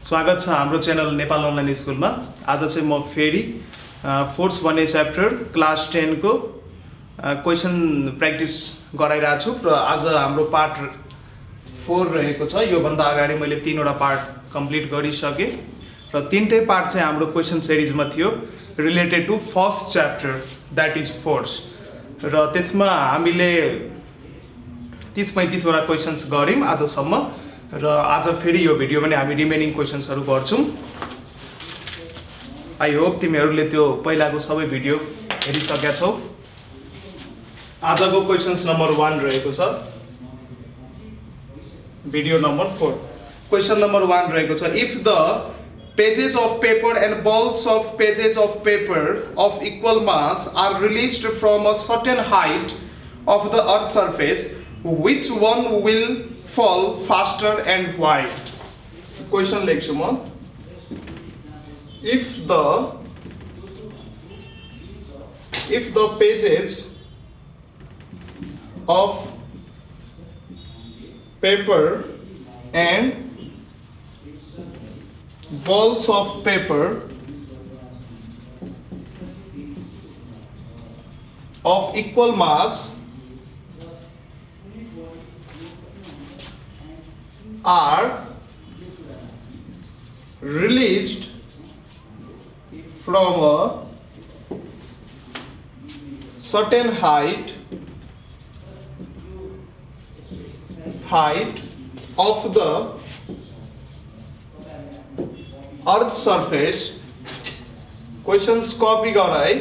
स्वागत छ हाम्रो च्यानल नेपाल अनलाइन स्कुलमा। आज चाहिँ म फेरि फोर्स भन्ने च्याप्टर क्लास 10 को क्वेशन प्र्याक्टिस गराइरहेको छु र आज हाम्रो पार्ट 4 रहेको छ। यो भन्दा अगाडि मैले 3 वटा पार्ट कम्प्लिट गरिसके र 3टै पार्ट चाहिँ हाम्रो क्वेशन सिरिजमा थियो related to first chapter that is force र त्यसमा हामीले 30-35 वटा क्वेशन्स गर्यौं आजसम्म र आज फेरि यो भिडियोमा पनि हामी रिमेनिङ क्वेशन्सहरु गर्छौं। आई होप तिमीहरुले त्यो पहिलाको सबै भिडियो हेरिसकेका छौ। आजको क्वेशन्स नम्बर 1 रहेको छ, भिडियो नम्बर 4। क्वेशन नम्बर 1 रहेको छ, if the pages of paper and balls of pages of paper of equal mass are released from a certain height of the earth surface, which one will fall faster and why? Question लेख्छु म, if the pages of paper and balls of paper of equal mass are released from a certain height of the earth surface. Questions copy गर है,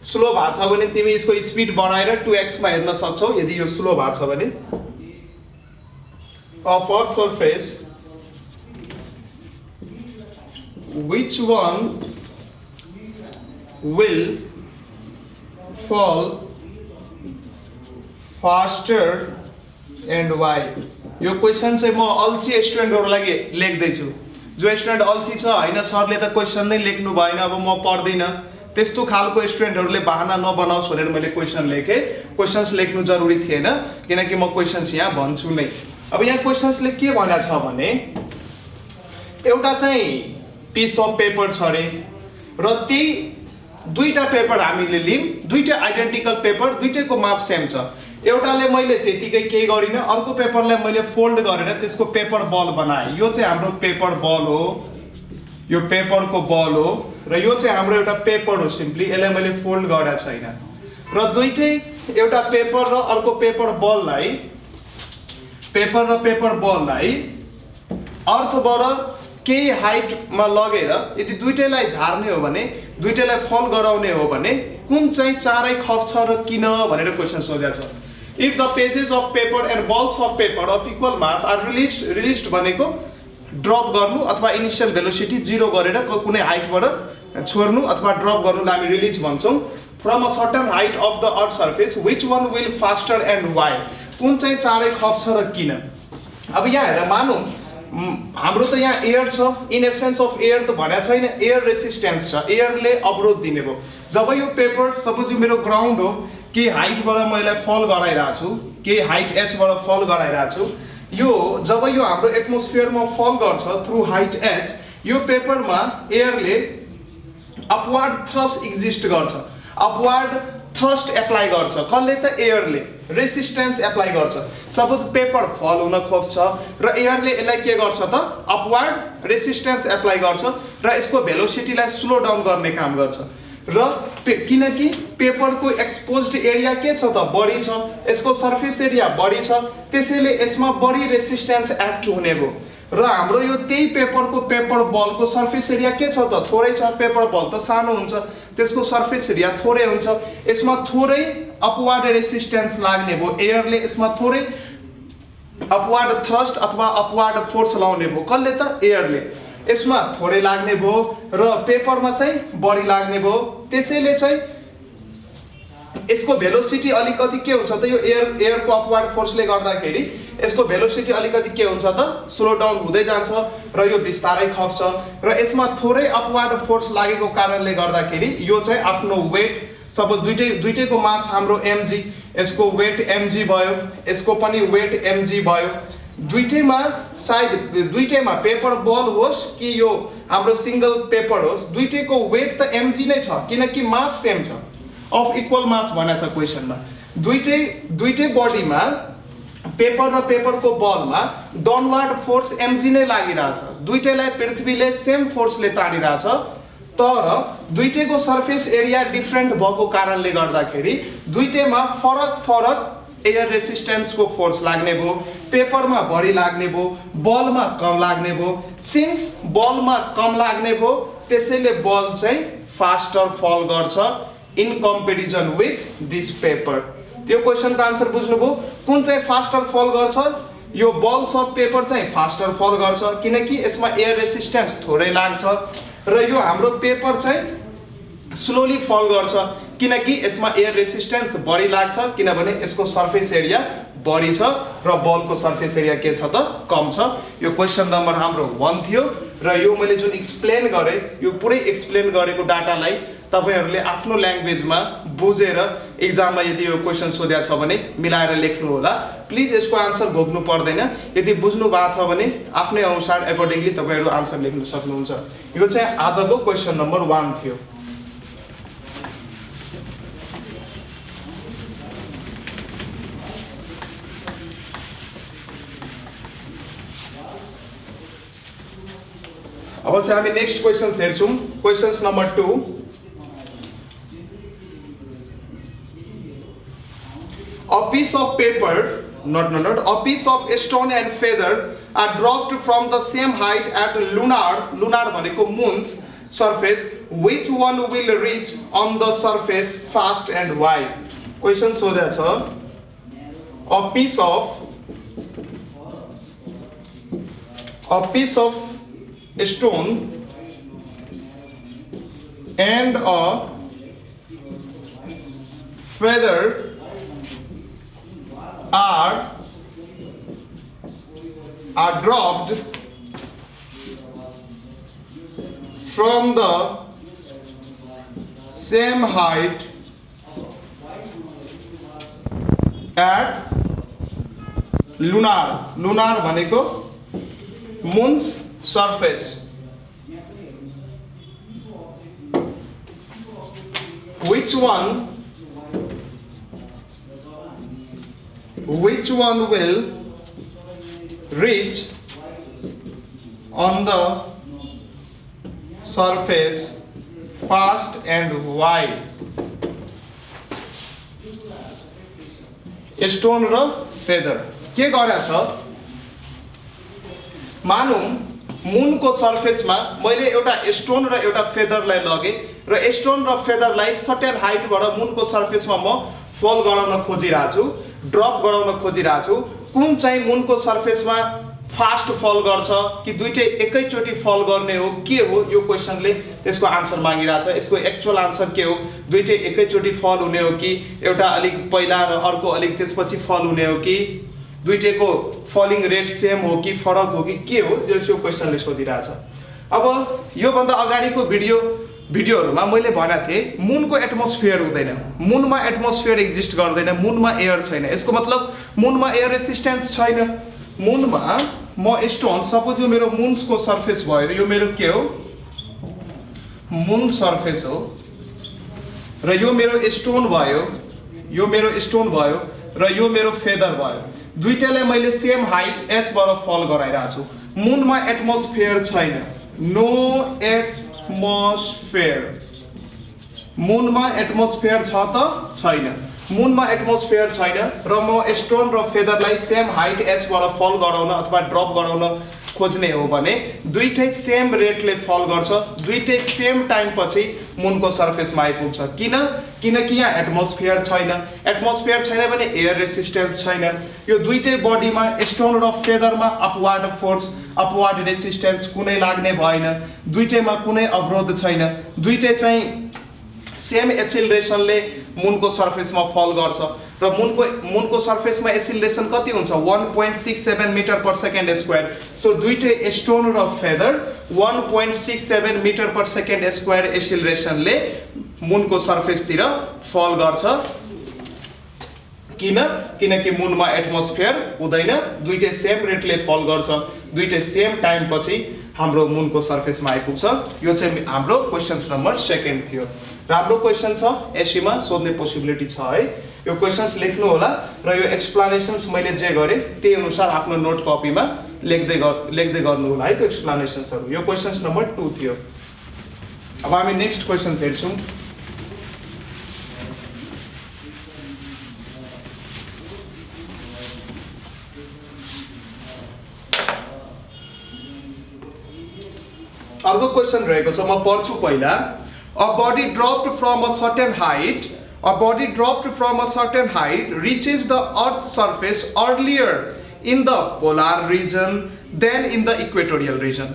slow भएको छ भने तिमी यसको speed बढाएर 2x मा हेर्न सक्छौ यदि यो स्लो भएको छ भने। Of earth surface, which one will fall faster and why? यो क्वेशन चाहिँ म अल्छी स्टुडेन्टहरुलाई लागि लेख्दै छु। जो स्टुडेन्ट अल्छी छ हैन सरले त क्वेशन नै लेख्नु भएन, अब म पढ्दिन, त्यस्तो खालको स्टुडेन्टहरुले बहाना नबनाओस् भनेर मैले क्वेशन लेखे। क्वेशन्स लेख्नु जरुरी थिएन किनकि म क्वेशन्स यहाँ भन्छु नै। अब यहाँ क्वेशन्सले के भनेको छ भने एउटा चाहिँ पिस अफ पेपर छ रे र त्यही दुईटा पेपर हामीले लियौं, दुईटा आइडेन्टिकल पेपर, दुईटैको मास सेम छ। एउटाले मैले त्यतिकै केही गरिन, अर्को पेपरलाई मैले फोल्ड गरेर त्यसको पेपर बल बनाए। यो चाहिँ हाम्रो पेपर बल हो, यो पेपरको बल हो र यो चाहिँ हाम्रो एउटा पेपर हो, सिम्पली यसलाई मैले फोल्ड गरेको छैन। र दुईटै एउटा पेपर र अर्को पेपर बललाई अर्थबाट केही हाइटमा लगेर यदि दुईटैलाई झार्ने हो भने, दुईटैलाई फल गराउने हो भने कुन चाहिँ चाँडै खप्छ र किन भनेर क्वेशन सोधेको छ। If the pages of paper and balls of paper of equal mass are released भनेको ड्रप गर्नु अथवा इनिशियल भेलोसिटी 0 गरेर कुनै हाइटबाट छोड्नु अथवा ड्रप गर्नुलाई हामी रिलिज भन्छौं। From a certain height of the earth surface, which one will faster and why? कुन चाहिँ चाँडै खप्छ र किन? अब यहाँ हेर, मानौं हाम्रो त यहाँ एयर छ, इन एब्सेन्स अफ एयर त भनेको छैन, एयर रेसिस्टेन्स छ, एयरले अवरोध दिने भयो। जब यो पेपर सपोज यो मेरो ग्राउन्ड हो, के हाइटबाट म यसलाई फल गराइरहेको छु, के हाइट h बाट फल गराइरहेको छु, यो जब यो हाम्रो एटमोस्फियरमा फल गर्छ थ्रु हाइट h, यो पेपरमा एयरले अपवार्ड थ्रस्ट एक्जिस्ट गर्छ, अपवार्ड थ्रस्ट एप्लाई गर्छ। कसले त? एयरले रेसिस्टेन्स एप्लाई गर्छ। सपोज पेपर फल हुन खोज्छ र एयरले यसलाई के गर्छ त? अपवार्ड रेसिस्टेन्स एप्लाई गर्छ र यसको भेलोसिटीलाई स्लो डाउन गर्ने काम गर्छ। र किनकि पेपरको एक्सपोज्ड एरिया के छ त? बढी छ, यसको सर्फेस एरिया बढी छ, त्यसैले यसमा बढी रेसिस्टेन्स एक्ट हुने भयो। र हाम्रो यो त्यही पेपरको पेपर बलको सर्फेस एरिया के छ त? थोरै छ। पेपर बल त सानो हुन्छ, त्यसको सर्फेस एरिया थोरै हुन्छ, यसमा थोरै अपवार्ड रेसिस्टेन्स लाग्ने भयो। एयरले यसमा थोरै अपवार्ड थ्रस्ट अथवा अपवार्ड फोर्स लाउने भयो। कसले त? एयरले। यसमा थोरै लाग्ने भयो र पेपरमा चाहिँ बढी लाग्ने भयो। त्यसैले चाहिँ यसको भेलोसिटी अलिकति के हुन्छ त? यो एयरको अपवार्ड फोर्सले गर्दाखेरि यसको भेलोसिटी अलिकति के हुन्छ त? स्लो डाउन हुँदै जान्छ र यो बिस्तारै खस्छ र यसमा थोरै अपवार्ड फोर्स लागेको कारणले गर्दाखेरि यो चाहिँ आफ्नो वेट, सपोज दुईटै को मास हाम्रो mg, यसको वेट mg भयो, यसको पनि वेट mg भयो दुईटैमा सायद दुईटैमा पेपर बल होस् कि यो हाम्रो सिंगल पेपर होस्, दुईटैको वेट त mg नै छ किनकि मास सेम छ, अफ इक्वल मास भनेको छ क्वेसनमा। दुईटै बडीमा पेपर र पेपरको बलमा डाउनवर्ड फोर्स mg नै लागिरहेछ, दुईटैलाई पृथ्वीले सेम फोर्सले तानिरहेछ, तर दुईटैको सरफेस एरिया डिफरेन्ट भएको कारणले गर्दाखेरि दुईटैमा फरक एयर रेसिस्टेंस को फोर्स लाग्ने भो, पेपर में बढी लाग्ने भो, बल में कम लाग्ने भो। सिंस बल में कम लाग्ने भो त्यसैले बल चाहिँ फास्टर फल गर्छ in comparison with this paper. त्यो क्वेशन को आंसर बुझ्नुभयो, कुन चाहिँ फास्टर फल गर्छ, यो बल्स अफ पेपर चाहिँ फास्टर फल गर्छ किनकि यसमा एयर रेसिस्टेंस थोरै लाग्छ, र यो हाम्रो पेपर चाहिँ स्लोली फल गर्छ किनकि यसमा एयर रेसिस्टेंस बढी लाग्छ किनभने यसको सरफेस एरिया बढी छ र बलको सरफेस एरिया के छ त कम छ। यो क्वेशन नम्बर हाम्रो 1 थियो र यो मैले जुन एक्सप्लेन गरे यो पुरै एक्सप्लेन गरेको डाटालाई तपाईहरुले आफ्नो ल्याङ्ग्वेजमा बुझेर एक्जाममा यदि यो क्वेशन सोध्या छ भने मिलाएर लेख्नु होला। प्लिज यसको आन्सर घोक्नु पर्दैन, यदि बुझ्नु भएको छ भने आफ्नै अनुसार अकर्डिङली तपाईहरु आन्सर लेख्न सक्नुहुन्छ। यो चाहिँ आजको क्वेशन नम्बर 1 थियो। अब चाहिँ हामी नेक्स्ट क्वेशन्स हेर्छौं। Questions number 2, a piece of paper a piece of stone and feather are dropped from the same height at lunar भनेको moon's surface, which one will reach on the surface fast and why? Question सोधेको छ, a piece of stone and a feather are dropped from the same height at lunar भनेको moon's surface, which one will reach on the surface fast and why? Stone र feather के गरेछ, मानौं moon को surface में मैले एउटा stone र एउटा फेदरलाई लगे र स्टोन र फेदरलाई सर्टेन हाइट बाट मून को सर्फेस में म फल गराउन खोजिरहेछु, ड्रप गराउन खोजिरहेछु। कुन चाहिँ मून को सर्फेस में फास्ट फल गर्छ कि दुईटै एकैचोटी फल गर्ने हो, के हो यो क्वेशनले त्यसको आन्सर मागिरहेछ। यसको एक्चुअल आन्सर के हो, दुईटै एकैचोटी फल हुने हो कि एउटा अलिक पहिला र अर्को अलिक त्यसपछि फल हुने हो कि दुईटैको फलिङ रेट सेम हो कि फरक हो कि के हो, यो क्वेशनले सोधिरहेछ। अब यो भन्दा अगाडिको भिडियोहरुमा मैले भनेको थिए मूनको एटमोस्फियर हुँदैन, मूनमा एटमोस्फियर एक्जिस्ट गर्दैन, मूनमा एयर छैन। यसको मतलब मूनमा एयर रेसिस्टेंस छैन। मूनमा म स्टोन सपोज यो मेरो मूनको सर्फेस भयो, यो मेरो के हो मून सर्फेस हो र यो मेरो स्टोन भयो, यो मेरो स्टोन भयो र यो मेरो फेदर भयो। दुईटैलाई मैले सेम हाइट h बाट फल गराइरहेको छु। मूनमा एटमोस्फियर छैन, नो एटमोस्फियर। मूनमा एटमोस्फियर छ त छैन, मूनमा एटमोस्फियर छैन र म स्टोन र फेदरलाई सेम हाइट h बाट फल गराउन अथवा ड्रप गराउन खोज्ने हो भने दुईटै सेम रेटले फल गर्छ, दुईटै सेम टाइम पछि मूनको सर्फेसमा आइपुग्छ। किनकि यहाँ एटमोस्फियर छैन, एटमोस्फियर छैन भने एयर रेसिस्टेंस छैन। यो दुईटै बडीमा स्टोन र फेदरमा अपवार्ड फोर्स अपवार्ड रेसिस्टेंस कुनै लाग्ने भएन, दुईटैमा कुनै अवरोध छैन, दुईटै चाहिँ सेम एसिलरेसनले मूनको सर्फेसमा फल गर्छ र मूनको सर्फेसमा एसिलरेसन कति हुन्छ 1.67 metre per second square. So दुईटै स्टोन र feather 1.67 metre per second square एसिलरेसनले मूनको सर्फेसतिर फल गर्छ किनकि मुनमा एटमोस्फियर हुँदैन, दुईटै सेम रेटले फल गर्छ, दुईटै सेम टाइम पछि हाम्रो मुनको सर्फेसमा आइपुग्छ। यो चाहिँ हाम्रो क्वेशन्स नम्बर 2 थियो। राम्रो क्वेशन छ, एसीमा सोध्ने पोसिबिलिटी छ है। यो क्वेशन्स लेख्नु होला र यो एक्सप्लेनेसन्स मैले जे गरेँ त्यही अनुसार आफ्नो नोट कपीमा लेख्दै गर्नु होला है त्यो एक्सप्लेनेसन्सहरु। यो क्वेशन्स नम्बर 2 थियो। अब हामी नेक्स्ट क्वेशन्स हेर्छौं। अर्को क्वेशन रहेको छ, म पढ्छु पहिला। A body dropped from a certain height, reaches the earth's surface earlier in the polar region than in the equatorial region.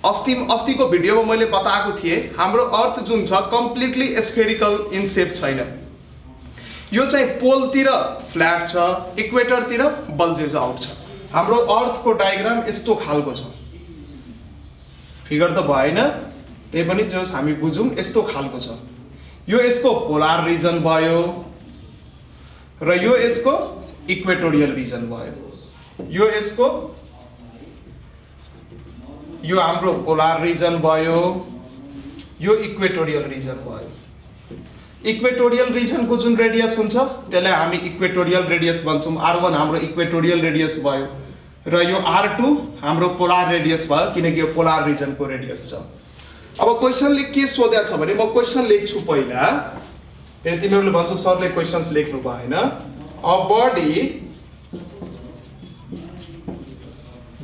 अस्तिको भिडियोमा मैले बताएको थिएँ हाम्रो अर्थ जुन छ कम्प्लिटली स्फेरिकल इन सेप छैन। यो चाहिँ पोलतिर फ्ल्याट छ, इक्वेटरतिर बल्जेज आउट छ। हाम्रो अर्थको डायग्राम यस्तो खालको छ। फिगर त भएन, त्यही पनि जस हामी बुझौँ यस्तो खालको छ। यो यसको पोलार रिजन भयो र यो यसको इक्वेटोरियल रिजन भयो। यो हाम्रो पोलार रिजन भयो, यो इक्वेटोरियल रिजन भयो। इक्वेटोरियल रिजनको जुन रेडियस हुन्छ त्यसलाई हामी इक्वेटोरियल रेडियस भन्छौँ। R1 हाम्रो इक्वेटोरियल रेडियस भयो र यो R2 हाम्रो पोलार रेडियस भयो किनकि यो पोलार रिजनको रेडियस छ। अब क्वेशनले के सोधेको छ भने म क्वेशन लेख्छु पहिला, फेरि तिमीहरूले भन्छौ सरले क्वेशन्स लेख्नु भएन। A body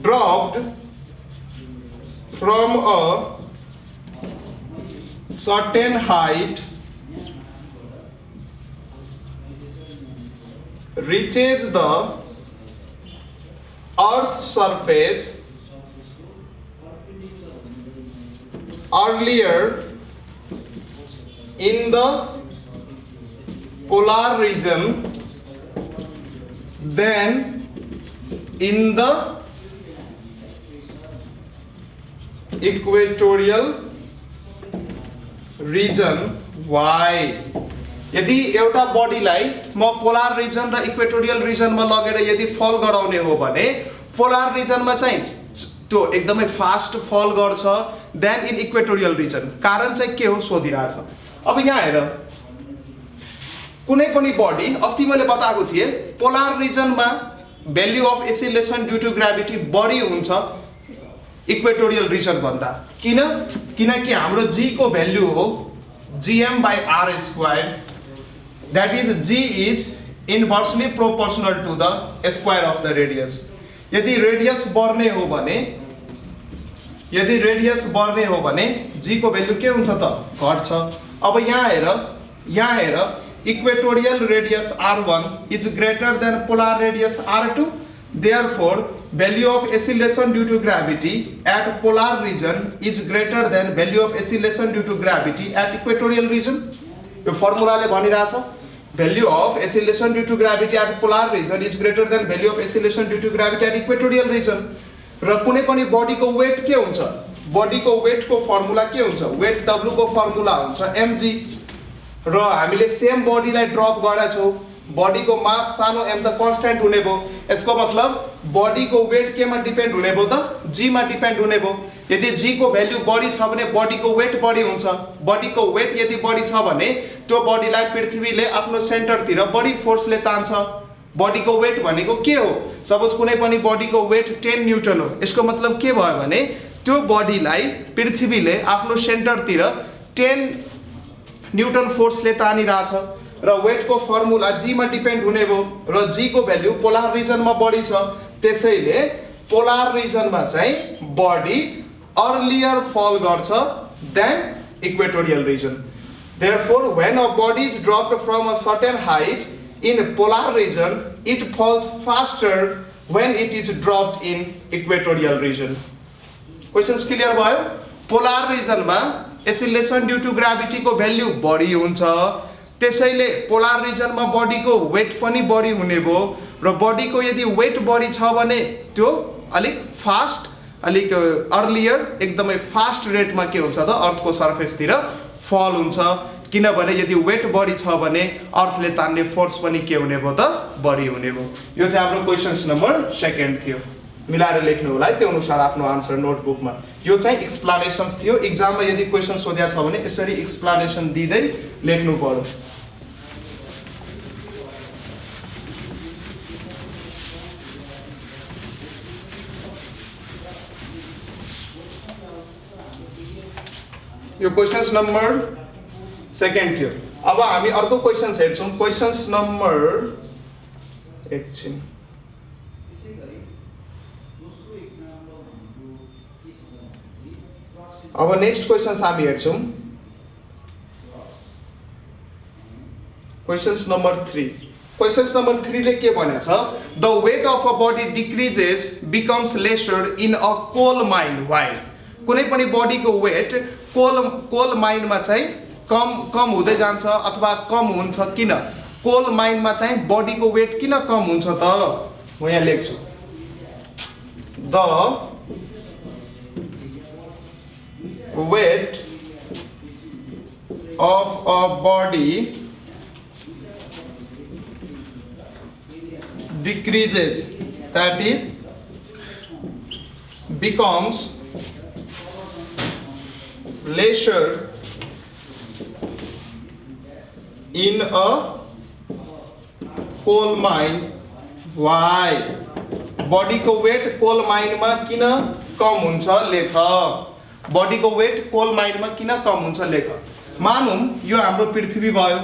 dropped from a certain height reaches the earth's surface earlier in the polar region than in the equatorial region. Why यदि एउटा बडीलाई म पोलार रिजन र इक्वेटोरियल रिजनमा लगेर यदि फल गराउने हो भने पोलार रिजनमा चाहिँ त्यो एकदमै फास्ट फल गर्छ देन इन इक्वेटोरियल रिजन। कारण चाहिँ के हो सोधिरहेछ। अब यहाँ हेर, कुनै पनि बडी अस्ति मैले बताएको थिएँ पोलार रिजनमा value of acceleration due to gravity बढी हुन्छ इक्वेटोरियल रिजन भन्दा। किनकि हाम्रो जी को भ्याल्यु हो gm/r², that is g is inversely proportional to the square of the radius. यदि रेडियस बढ्ने हो भने g को भ्याल्यु के हुन्छ त घट्छ। अब यहाँ हेर equatorial radius R1 is greater then polar radius R2, therefore value of acceleration due to gravity at polar region is greater than value of acceleration due to gravity at equatorial region। यो फर्मुलाले भनिरहेछ value of acceleration due to gravity at polar region is greater than value of acceleration due to gravity at equatorial region। र कुनै पनि बडीको weight के हुन्छ, बडीको वेटको formula के हुन्छ, वेट W को फर्मुला हुन्छ mg। र हामीले सेम बडीलाई ड्रप गरेछौँ, बडीको मास सानो m त कन्स्टेन्ट हुने भयो। यसको मतलब बडीको वेट केमा डिपेन्ड हुने भयो त g मा डिपेन्ड हुने भयो। यदि g को भ्याल्यु बढी छ भने बडीको वेट बढी हुन्छ। बडीको वेट यदि बढी छ भने त्यो बडीलाई पृथ्वीले आफ्नो सेन्टरतिर बढी फोर्सले तान्छ। बडीको वेट भनेको के हो, सपोज कुनै पनि बडीको वेट 10 न्यूटन हो, यसको मतलब के भयो भने त्यो बडीलाई पृथ्वीले आफ्नो सेन्टरतिर 10 न्यूटन फोर्सले तानिरहेछ र वेट को फर्मुला जी मा डिपेन्ड हुने भयो र जी को भ्याल्यु पोलार रिजनमा बढी छ। त्यसैले पोलार रिजनमा चाहिँ बडी अर्लियर फल गर्छ than equatorial region. Therefore when a body is dropped from a certain height in polar region it falls faster when it is dropped in equatorial region। Questions clear भयो। Polar रिजनमा acceleration due to gravity को value बढी हुन्छ, त्यसैले polar रिजनमा बडीको weight पनि बढी हुने भयो र बडीको यदि वेट बढी छ भने त्यो अलिक फास्ट, अलिक अर्लियर, एकदमै फास्ट रेटमा के हुन्छ त अर्थको सर्फेसतिर फल हुन्छ। किनभने यदि वेट बढी छ भने अर्थले तान्ने फोर्स पनि के हुने भयो त बढी हुने भयो। यो चाहिँ हाम्रो क्वेशन्स नम्बर 2 थियो। मिलाएर लेख्नु होला है त्यो अनुसार आफ्नो आन्सर नोटबुकमा। यो चाहिँ एक्सप्लेनेसन्स थियो। एक्जाममा यदि क्वेशन सोध्या छ भने यसरी एक्सप्लेनेसन दिँदै लेख्नु पर्यो। यो क्वेशन्स नम्बर 2 थियो। अब हामी अर्को क्वेशन्स हेर्छौं। क्वेशन्स नम्बर एकछिन अब नेक्स्ट क्वेशन्स हामी हेर्छौं। Questions number 3। क्वेशन्स नम्बर 3 ले के भनेको छ? The weight of a body decreases becomes lesser in a coal mine while. कुनै पनि बडीको वेट कोल माइनमा चाहिँ कम हुँदै जान्छ अथवा कम हुन्छ। किन कोल माइनमा चाहिँ बडीको वेट किन कम हुन्छ त? म यहाँ लेख्छु the weight of a body decreases, that is becomes lesser in a coal mine. Why? Body को वेट कोल माइन में किन कम हुन्छ लेख। बॉडी को वेट कोल माइन में किन कम हुन्छ लेख। मानौं यो हाम्रो पृथ्वी भयो,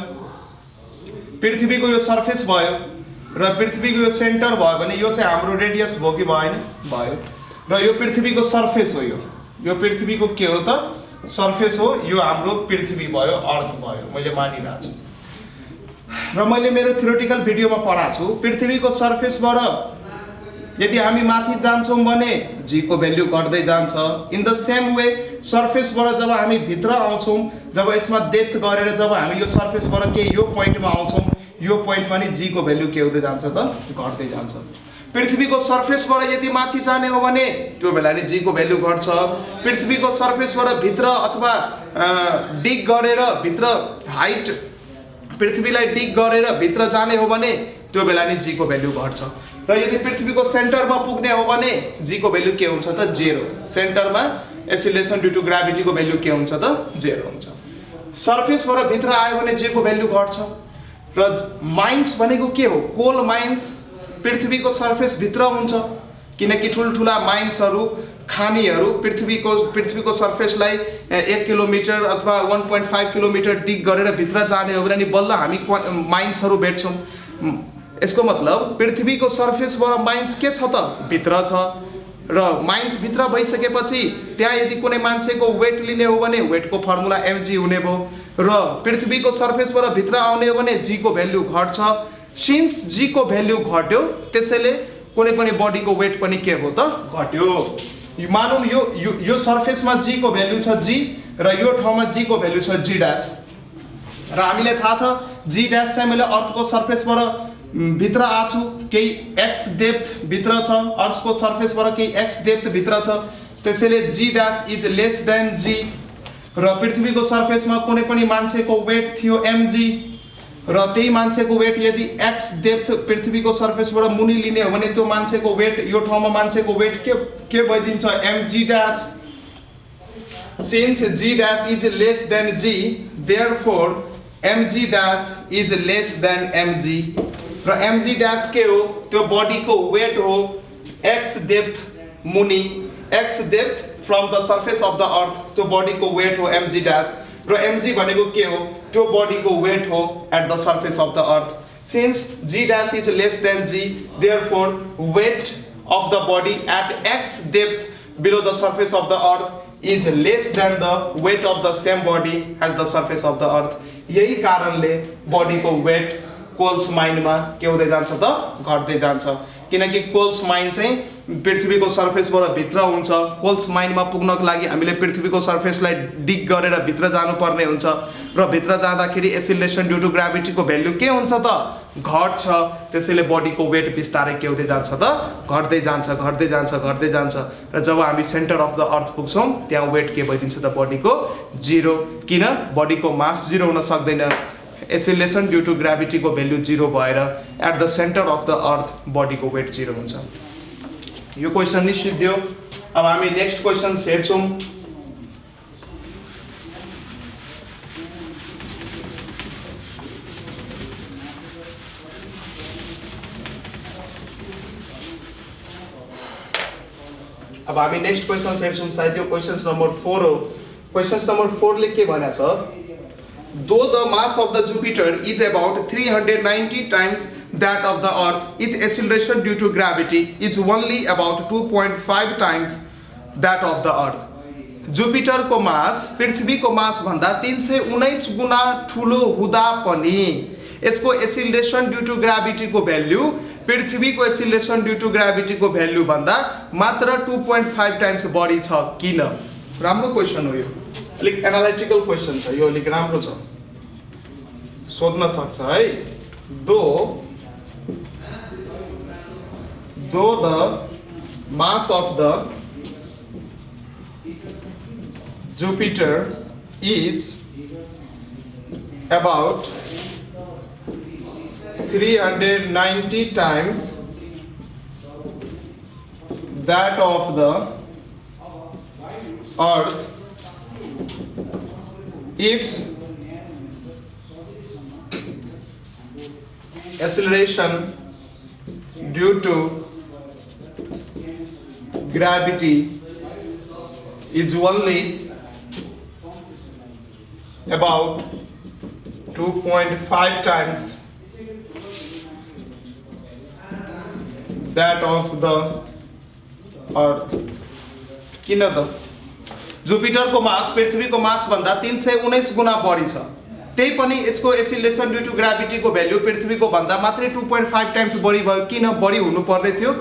पृथ्वीको यो सर्फेस भयो र पृथ्वीको यो सेन्टर भयो भने यो चाहिँ हाम्रो रेडियस भयो कि भएन? भयो। र यो पृथ्वीको सर्फेस हो। यो पृथ्वीको के हो त? सर्फेस हो। यो हाम्रो पृथ्वी भयो, अर्थ भयो। मैले मानिरहेको छु र मैले मेरो थ्योरेटिकल भिडियोमा पढाएको छु पृथ्वीको सर्फेसबाट यदि हामी माथि जान्छौं भने जी को भ्यालु घट्दै जान्छ। इन द सेम वे सर्फेसबाट जब हामी भित्र आउँछौं, जब यसमा डेप्थ गरेर जब हामी यो सर्फेसबाट के यो पोइन्टमा आउँछौं, यो पोइन्टमा नि जी को भ्यालु के हुँदै जान्छ त? घट्दै जान्छ। पृथ्वीको सर्फेसबाट यदि माथि जाने हो भने त्यो बेला नि जी को भ्यालु घट्छ। पृथ्वीको सर्फेसबाट भित्र अथवा डिग गरेर भित्र हाइट पृथ्वीलाई डिग गरेर भित्र जाने हो भने त्यो बेला नि जी को भ्यालु घट्छ। र यदि पृथ्वीको सेन्टरमा पुग्ने हो भने जी को भ्यालु के हुन्छ त? 0। सेन्टरमा एक्सिलरेसन ड्यू टु ग्राभिटी को भ्यालु के हुन्छ त? 0 हुन्छ। सर्फेसबाट भित्र आयो भने जी को भ्यालु घट्छ। र माइन्स भनेको के हो? कोल माइन्स पृथ्वीको सर्फेस भित्र हुन्छ किनकि ठुलठुला माइन्सहरू खानीहरू पृथ्वीको सर्फेसलाई 1 किलोमिटर अथवा 1.5 किलोमिटर डिग गरेर भित्र जाने हो भने नि बल्ल हामी माइन्सहरू भेट्छौं। यसको मतलब पृथ्वीको सर्फेसबाट माइन्स के छ त? भित्र छ। र माइन्स भित्र भइसकेपछि त्यहाँ यदि कुनै मान्छेको वेट लिने हो भने वेटको फर्मुला mg हुने भयो। र पृथ्वीको सर्फेसबाट भित्र आउने हो भने जी को भ्यालु घट्छ। सिन्स जी को भ्यालु घट्यो त्यसैले कुनै पनि बडीको वेट पनि के हो त? घट्यो। मानौं यो सर्फेसमा जी को भ्यालु छ जी र यो ठाउँमा जी को भ्यालु छ जी डैश। र हामीलाई थाहा छ जी डैश चाहिँ मैले अर्थको सर्फेसबाट भित्र आछु, केही x डेप्थ भित्र छ, अर्थको सर्फेसबाट केही x डेप्थ भित्र छ, त्यसैले जी डैश इज लेस देन जी। र पृथ्वीको सर्फेसमा कुनै पनि मान्छेको वेट थियो mg र त्यही मान्छेको वेट यदि x डेप्थ पृथ्वीको सर्फेसबाट मुनि लिने हो भने त्यो मान्छेको वेट यो ठाउँमा मान्छेको वेट के भइदिन्छ? mg dash. Since g dash is less than g, therefore mg dash is less than mg. र mg dash के हो? त्यो बडीको वेट हो x डेप्थ मुनि, x depth from the surface of the अर्थ, त्यो बडीको वेट हो mg dash। र mg भनेको के हो? त्यो बडीको वेट हो at the surface of the earth. Since g dash is less than g, therefore weight of the body at x depth below the surface of the earth is less than the weight of the same body as the surface of the earth. यही कारणले बडीको weight Coles माइनमा के हुँदै जान्छ त? घट्दै जान्छ। किनकि कोल्स माइन चाहिँ पृथ्वीको सर्फेसबाट भित्र हुन्छ। कोल्स माइनमा पुग्नको लागि हामीले पृथ्वीको सर्फेसलाई डिग गरेर भित्र जानुपर्ने हुन्छ र भित्र जाँदाखेरि एक्सिलरेसन ड्यू टु ग्राभिटीको भ्यालु के हुन्छ त? घट्छ, त्यसैले बडीको वेट बिस्तारै के हुँदै जान्छ त, घट्दै जान्छ घट्दै जान्छ घट्दै जान्छ र जब हामी सेन्टर अफ द अर्थ पुग्छौँ त्यहाँ वेट के भइदिन्छ त, बडीको 0। किन? बडीको मास 0 हुन सक्दैन, एक्सिलेरेसन ड्यू टु ग्राभिटीको भ्यालु 0 भएर at the centre of the earth बडीको वेट 0 हुन्छ। यो क्वेसन नि सिद्धियो। अब हामी नेक्स्ट क्वेसन हेर्छौँ। अब हामी नेक्स्ट क्वेसन हेर्छौँ, सायद यो क्वेसन नम्बर 4 हो। क्वेसन नम्बर 4 ले के भनेको छ, though the mass of the Jupiter is about 390 times that of the Earth, its acceleration due to gravity is only about 2.5 times that of the Earth. Jupiter को मास पृथ्वी को मास भन्दा 319 गुना ठुलो हुँदा पनि यसको एक्सिलरेसन ड्यू टु ग्राभिटी को value पृथ्वी को एक्सिलरेसन ड्यू टु ग्राभिटी को भ्यालु भन्दा मात्र 2.5 टाइम्स बढी छ। किन? राम्रो क्वेसन हो यो, अलिक एनालिटिकल क्वेसन छ यो, अलिक राम्रो छ, सोध्न सक्छ है। दो the mass of the Jupiter is about 390 times that of the Earth, its acceleration due to gravity is only about 2.5 times that of the Earth. किन त? जुपिटर को मास पृथ्वी को मास भन्दा 319 गुना बढी छ, त्यही पनि यसको एक्सिलरेसन ड्यू टु ग्राभिटी को भ्यालु पृथ्वी को भन्दा मात्रै 2.5 टाइम्स बढी भयो। किन? बढी हुनु पर्ने थियो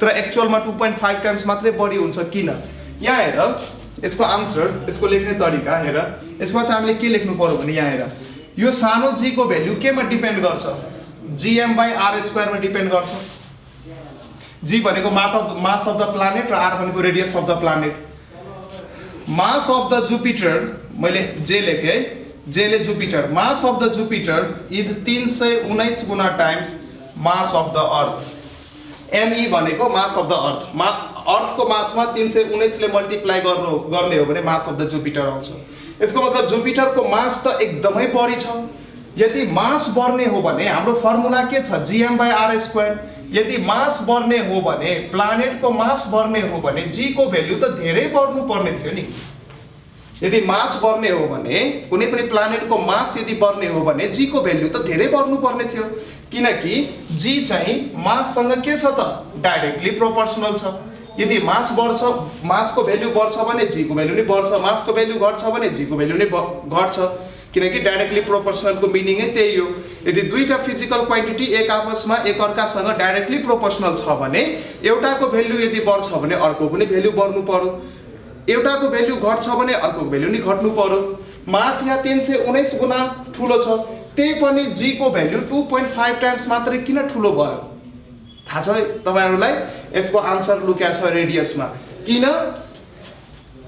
तर एक्चुअलमा 2.5 टाइम्स मात्रै बढी हुन्छ। किन? यहाँ हेर यसको आन्सर, यसको लेख्ने तरिका हेर। यसमा चाहिँ हामीले के लेख्नु पर्यो भने यहाँ हेर, यो सानो जी को भ्यालु केमा डिपेन्ड गर्छ? gm/r² मा डिपेन्ड गर्छ। जी भनेको मास अफ द प्लानेट र आर भनेको radius of the planet. Mass of the Jupiter मैले जे लेखे है, जे ले Jupiter, mass of the Jupiter is 319 गुना times mass of the earth. ME भनेको मास अफ द अर्थ, अर्थ को मासमा 319 ले मल्टिप्लाई गर्ने हो भने मास अफ द जुपिटर आउँछ। यसको मतलब जुपिटर को मास त एकदमै बढी छ। यदि मास बढ्ने हो भने हाम्रो फर्मुला के छ? gm/r²। यदि मास बढ्ने हो भने, प्लानेट को मास बढ्ने हो भने जी को भ्यालु त धेरै बढ्नु पर्ने थियो नि। यदि मास बढ्ने हो भने, कुनै पनि प्लानेट को मास यदि बढ्ने हो भने जी को भ्यालु त धेरै बढ्नु पर्ने थियो, किनकि जी चाहिँ माससँग के छ त? डाइरेक्टली प्रोपोर्सनल छ। यदि मास बढ्छ, मास को भ्यालु बढ्छ भने जी को भ्यालु नि बढ्छ, मास को भ्यालु घट्छ भने जी को भ्यालु नि घट्छ, किनकि डाइरेक्टली प्रोपोर्सनल को मिनिङ त्यही हो। यदि दुईटा फिजिकल क्वान्टिटी एक आपसमा एक अर्कासँग डाइरेक्टली प्रोपोर्सनल छ भने एउटाको भ्यालु यदि बढ्छ भने अर्को पनि भ्यालु बढ्नु पर्यो, एउटाको भ्यालु घट्छ भने अर्को भ्यालु नि घट्नु पर्यो। मास यहाँ 319 गुना ठुलो छ, त्यही पनि जी को भ्यालु 2.5 टाइम्स मात्रै किन ठुलो भयो? थाहा छ तपाईहरुलाई? यसको आन्सर लुक्या छ रेडियसमा। किन?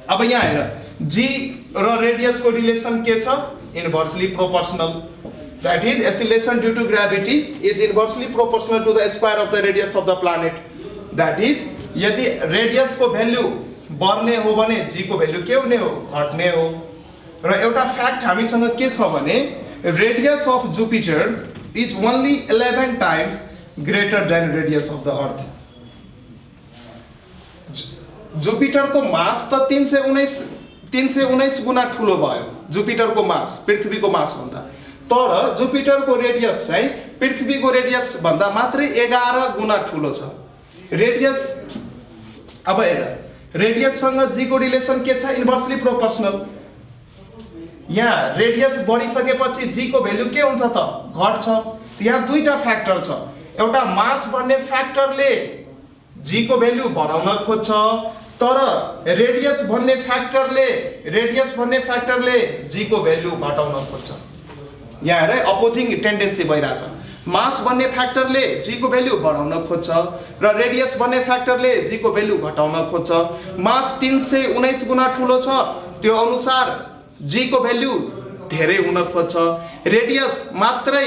अब यहाँ हेर, जी र रेडियस को रिलेसन के छ? Inversely proportional. That is acceleration due to gravity is inversely proportional to the square of the radius of the planet. That is यदि रेडियस को भ्यालु बढ्ने हो भने जी को भ्यालु के हुने हो? घट्ने हो। र एउटा फ्याक्ट हामीसँग के छ भने radius of Jupiter is only 11 times greater than radius of the earth. Jupiter को मास त 319 गुना ठुलो भयो जुपिटर को मास पृथ्वी को मास भन्दा, तर जुपिटर को रेडियस चाहिँ पृथ्वी को रेडियस भन्दा मात्रै 11 गुना ठुलो छ। रेडियस, अब हेर, रेडियस सँग जी को रिलेसन के छ? Inversely proportional. यहाँ रेडियस बढिसकेपछि जी को भ्यालु के हुन्छ त? घट्छ। यहाँ दुईटा फ्याक्टर छ, एउटा मास भन्ने फ्याक्टरले जी को भ्यालु बढाउन खोज्छ, तर रेडियस भन्ने फ्याक्टरले जी को भ्यालु घटाउन खोज्छ। यहाँ हेर अपोजिङ टेन्डेन्सी भइरहेछ। मास भन्ने फ्याक्टरले जी को भ्यालु बढाउन खोज्छ र रेडियस भन्ने फ्याक्टरले जी को भ्यालु घटाउन खोज्छ। मास 319 गुणा ठुलो छ त्यो अनुसार जी को भ्यालु धेरै हुन खोज्छ। रेडियस मात्रै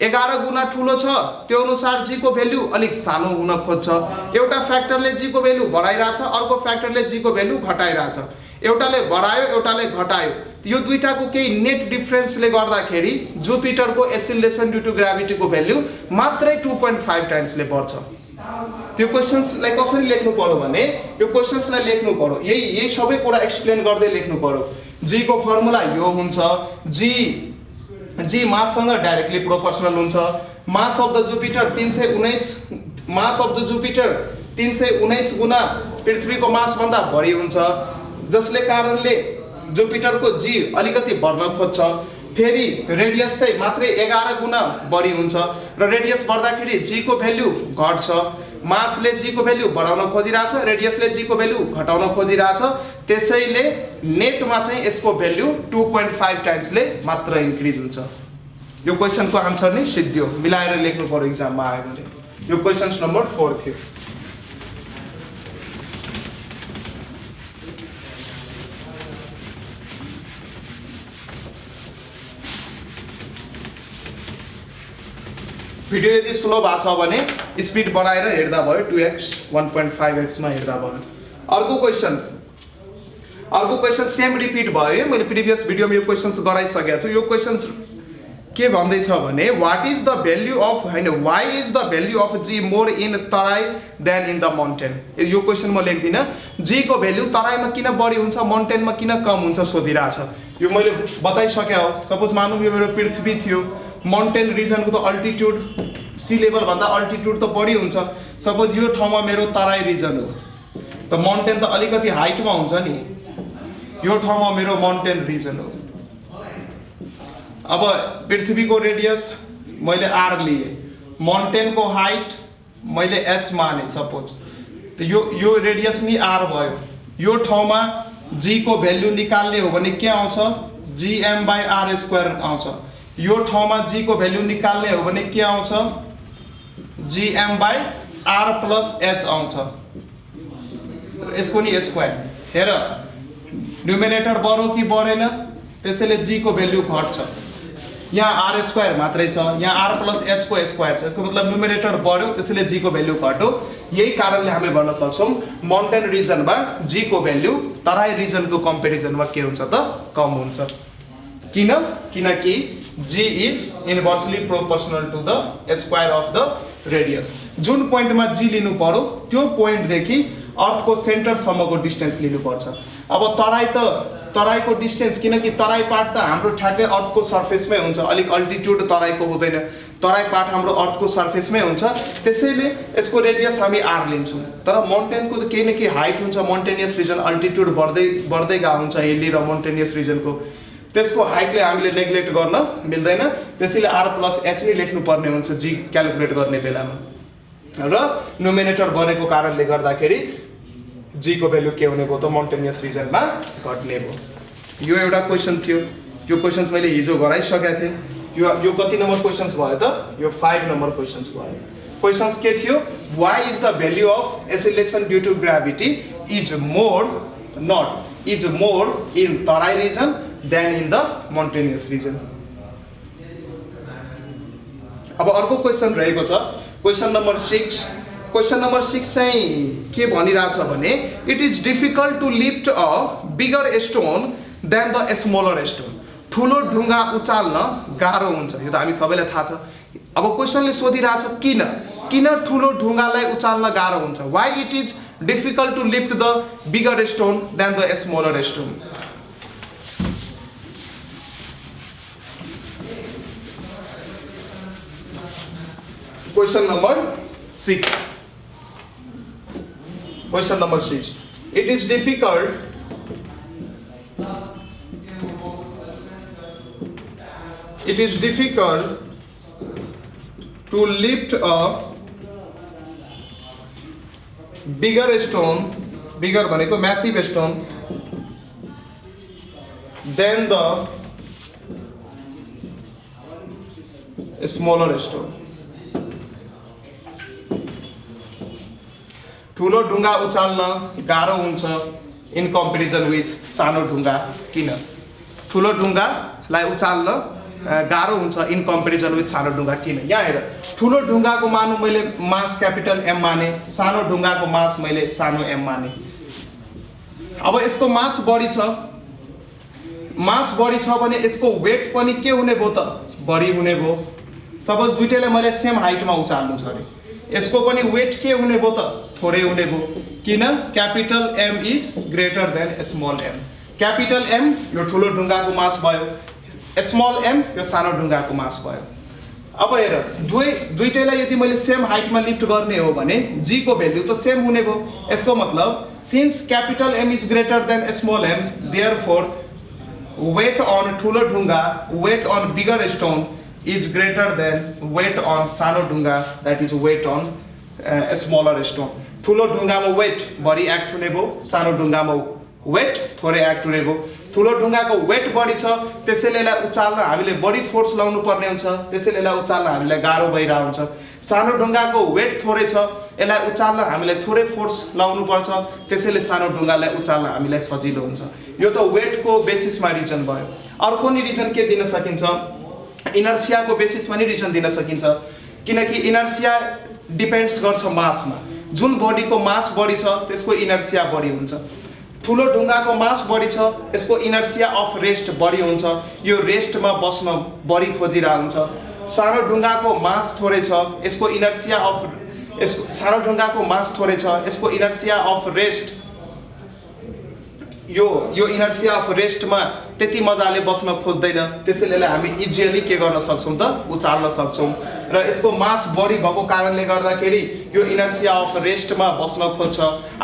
11 गुणा ठुलो छ त्यो अनुसार जी को भ्यालु अलिक सानो हुन खोज्छ। एउटा फ्याक्टरले जी को भ्यालु बढाइराछ, अर्को फ्याक्टरले जी को भ्यालु घटाइराछ। एउटाले बढायो एउटाले घटायो, यो दुईटाको केही नेट डिफरेन्सले गर्दाखेरि जुपिटरको एसिलेसन ड्यू टु ग्राभिटीको भ्यालु मात्रै 2.5 टाइम्सले बढ्छ। त्यो क्वेशन्सलाई कसरी लेख्नु पर्यो भने यो क्वेशन्सलाई लेख्नु पर्यो यही सबै कुरा एक्सप्लेन गर्दै लेख्नु पर्यो। जी को फर्मुला यो हुन्छ, जी माससँग डाइरेक्टली प्रोपोर्सनल हुन्छ। मास अफ द जुपिटर 319 गुणा पृथ्वीको मास भन्दा बढी हुन्छ, जसले कारणले जुपिटरको जी अलिकति बढ्न खोज्छ। फेरि रेडियस चाहिँ मात्रै 11 गुणा बढी हुन्छ र रेडियस बढ्दाखेरि जी को भ्यालु घट्छ। मासले जी को भ्यालु बढाउन खोजिरहेछ, रेडियसले जी को भ्यालु घटाउन खोजिरहेछ। त्यसैले नेटमा चाहिँ यसको भ्यालु 2.5 टाइम्सले मात्र इन्क्रिज हुन्छ। यो क्वेशनको आन्सर नै सिद्धियो, मिलाएर लेख्नु पर्यो एक्जाममा आयो भने। यो क्वेशन नम्बर 4 थियो। भिडियो यदि स्लो भएको छ भने स्पिड बढाएर हेर्दा भयो, 2x 1.5x मा हेर्दा भयो। अर्को क्वेशन सेम रिपिट भयो। मैले प्रिभियस भिडियोमा यो क्वेशन्स गराइसकेको छु। यो क्वेशन्स के भन्दै छ भने what is the value of why is the value of g more in Terai than in the mountain. यो क्वेशन म लेख्दिनँ। जी को भ्यालु तराईमा किन बढी हुन्छ, माउन्टेनमा किन कम हुन्छ सोधिरहेछ। यो मैले बताइसके हो। सपोज मानौँ यो मेरो पृथ्वी थियो, माउन्टेन रिजनको त अल्टिट्युड सी लेभल भन्दा अल्टिट्युड त बढी हुन्छ। सपोज यो ठाउँमा मेरो तराई रिजन हो त माउन्टेन त अलिकति हाइटमा हुन्छ नि, यो ठाउँमा मेरो माउन्टेन रिजन हो। अब पृथ्वीको रेडियस मैले आर लिए, माउन्टेनको हाइट मैले एच माने सपोज, त यो रेडियस नि आर भयो। यो ठाउँमा जी को भ्यालु निकाल्ने हो भने के आउँछ, gm/r² आउँछ। यो ठाउँमा जी को भ्यालु निकाल्ने हो भने के आउँछ, gm/r+h आउँछ। यसको नि स्क्वायर हेर, न्युमिनेटर बढ्यो कि बढेन, त्यसैले जी को भ्यालु घट्छ। यहाँ r² मात्रै छ, यहाँ r+h को स्क्वायर छ, यसको मतलब न्युमिनेटर बढ्यो त्यसैले जी को भ्यालु घट्यो। यही कारणले हामी भन्न सक्छौं माउन्टेन रिजनमा जी को भ्यालु तराई रिजनको कम्पेरिजनमा के हुन्छ त कम हुन्छ। किनकि g is inversely proportional to the square of the radius. जुन पोइन्टमा जी लिनु पर्यो त्यो पोइन्टदेखि अर्थको सेन्टरसम्मको डिस्टेन्स लिनुपर्छ। अब तराईको डिस्टेन्स, किनकि तराई पार्ट त हाम्रो ठ्याक्कै अर्थको सर्फेसमै हुन्छ, अलिक अल्टिट्युड तराईको हुँदैन, तराई पार्ट हाम्रो अर्थको सर्फेसमै हुन्छ, त्यसैले यसको रेडियस हामी आर लिन्छौँ। तर माउन्टेनको त केही न केही हाइट हुन्छ, माउन्टेनियस रिजन अल्टिट्युड बढ्दै गएको हुन्छ हिल्ली र माउन्टेनियस रिजनको, त्यसको हाइटले हामीले नेग्लेक्ट गर्न मिल्दैन। त्यसैले r+h नै लेख्नुपर्ने हुन्छ जी क्याल्कुलेट गर्ने बेलामा, र न्युमिनेटर बढेको कारणले गर्दाखेरि जी को भ्यालु के हुने भयो त माउन्टेनियस रिजनमा घट्ने भयो। यो एउटा क्वेशन थियो। यो क्वेशन्स मैले हिजो गराइसकेको थिएँ। यो कति नम्बर क्वेशन्स भयो त, यो 5 नम्बर क्वेशन्स भयो। क्वेशन्स के थियो, why is the value of acceleration due to gravity is more in Terai region than in the mountainous region. अब अर्को क्वेशन रहेको छ क्वेशन नम्बर 6। क्वेशन नम्बर 6 चाहिँ के भनिरहेछ भने it is difficult to lift a bigger stone than the smaller stone. ठुलो ढुङ्गा उचाल्न गाह्रो हुन्छ, यो त हामी सबैलाई थाहा छ। अब क्वेशनले सोधिरहेछ किन ठुलो ढुङ्गालाई उचाल्न गाह्रो हुन्छ, why it is difficult to lift the bigger stone than the smaller stone. Question number 6. Question number 6. It is difficult to lift a bigger stone, bigger भनेको massive stone, than the smaller stone. ठुलो ढुङ्गा उचाल्न गाह्रो हुन्छ in comparison with सानो ढुङ्गा किन ठुलो ढुङ्गालाई उचाल्न गाह्रो हुन्छ इन कम्पेरिजन विथ सानो ढुङ्गा किन यहाँ हेर ठुलो ढुङ्गाको मानु मैले मास क्यापिटल एम माने सानो ढुङ्गाको मास मैले सानो एम माने अब यसको मास बढी छ भने यसको वेट पनि के हुने भयो त बढी हुने भयो सपोज दुईटैलाई मैले सेम हाइटमा उचाल्नु छ अरे यसको पनि वेट के हुने भयो त थोरै हुने भयो किन capital M is greater than small m capital M यो ठुलो ढुङ्गाको मास भयो स्मल एम यो सानो ढुङ्गाको मास भयो अब हेर दुईटैलाई यदि मैले सेम हाइटमा लिफ्ट गर्ने हो भने जी को भ्याल्यु त सेम हुने भयो यसको मतलब since capital M is greater than small m therefore weight on ठुलो ढुङ्गा weight on bigger stone is greater than weight on सानो ढुङ्गा that is weight on smaller stone ठुलो ढुङ्गामा वेट बढी एक्ट हुने भयो सानो ढुङ्गामा वेट थोरै एक्ट हुने भयो ठुलो ढुङ्गाको वेट बढी छ त्यसैले यसलाई उचाल्न हामीले बढी फोर्स लाउनु पर्ने हुन्छ त्यसैले यसलाई उचाल्न हामीलाई गाह्रो भइरहेको हुन्छ सानो ढुङ्गाको वेट थोरै छ यसलाई उचाल्न हामीलाई थोरै फोर्स लाउनु पर्छ त्यसैले सानो ढुङ्गालाई उचाल्न हामीलाई सजिलो हुन्छ यो त वेटको बेसिसमा रिजन भयो अर्को नि रिजन के दिन सकिन्छ इनर्सियाको बेसिसमा नि रिजन दिन सकिन्छ किनकि इनर्सिया डिपेन्ड्स गर्छ मासमा जुन बडीको मास बढी छ त्यसको इनर्सिया बढी हुन्छ ठुलो ढुङ्गाको मास बढी छ यसको इनर्सिया अफ रेस्ट बढी हुन्छ यो रेस्टमा बस्न बढी खोजिरहेको हुन्छ सानो ढुङ्गाको मास थोरै छ यसको इनर्सिया अफ सानो ढुङ्गाको मास थोरै छ यसको इनर्सिया अफ रेस्ट यो इनर्सिया अफ रेस्टमा त्यति मजाले बस्न खोज्दैन त्यसैले हामी इजिली के गर्न सक्छौँ त उचाल्न सक्छौँ र यसको मास बढी भएको कारणले गर्दाखेरि यो इनर्सिया अफ रेस्टमा बस्न खोज्छ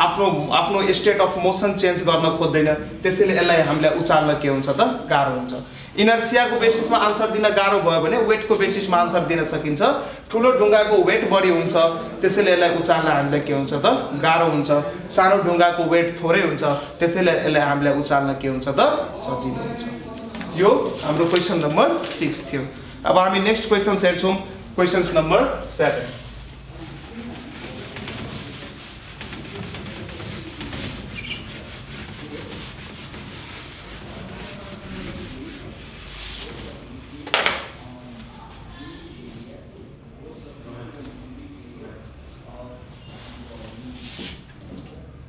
आफ्नो स्टेट अफ मोसन चेन्ज गर्न खोज्दैन त्यसैले यसलाई हामीलाई उचाल्न के हुन्छ त गाह्रो हुन्छ इनर्सियाको बेसिसमा आन्सर दिन गाह्रो भयो भने वेटको बेसिसमा आन्सर दिन सकिन्छ ठुलो ढुङ्गाको वेट बढी हुन्छ त्यसैले यसलाई उचाल्न हामीलाई के हुन्छ त गाह्रो हुन्छ सानो ढुङ्गाको वेट थोरै हुन्छ त्यसैले यसलाई हामीलाई उचाल्न के हुन्छ त सजिलो हुन्छ यो हाम्रो क्वेसन नम्बर 6 थियो अब हामी नेक्स्ट क्वेसन्स हेर्छौँ questions number 7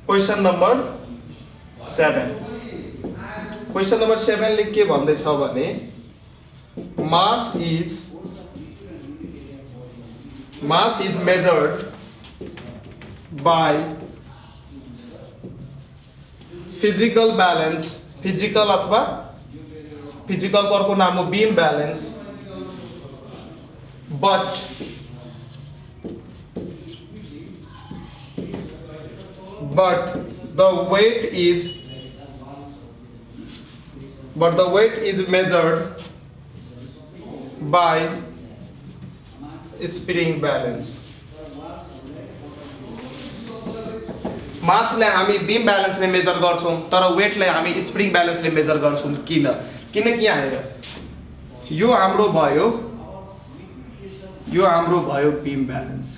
question number 7 question number 7 ले के भन्दैछ भने mass is measured by physical balance physical अथवा फिजिकल को नाम हो beam balance but the weight is measured by spring balance मासलाई हामी बीम ब्यालेन्सले मेजर गर्छौं तर वेटलाई हामी स्प्रिङ ब्यालेन्सले मेजर गर्छौं किनकि यहाँ हेर यो हाम्रो भयो बीम ब्यालेन्स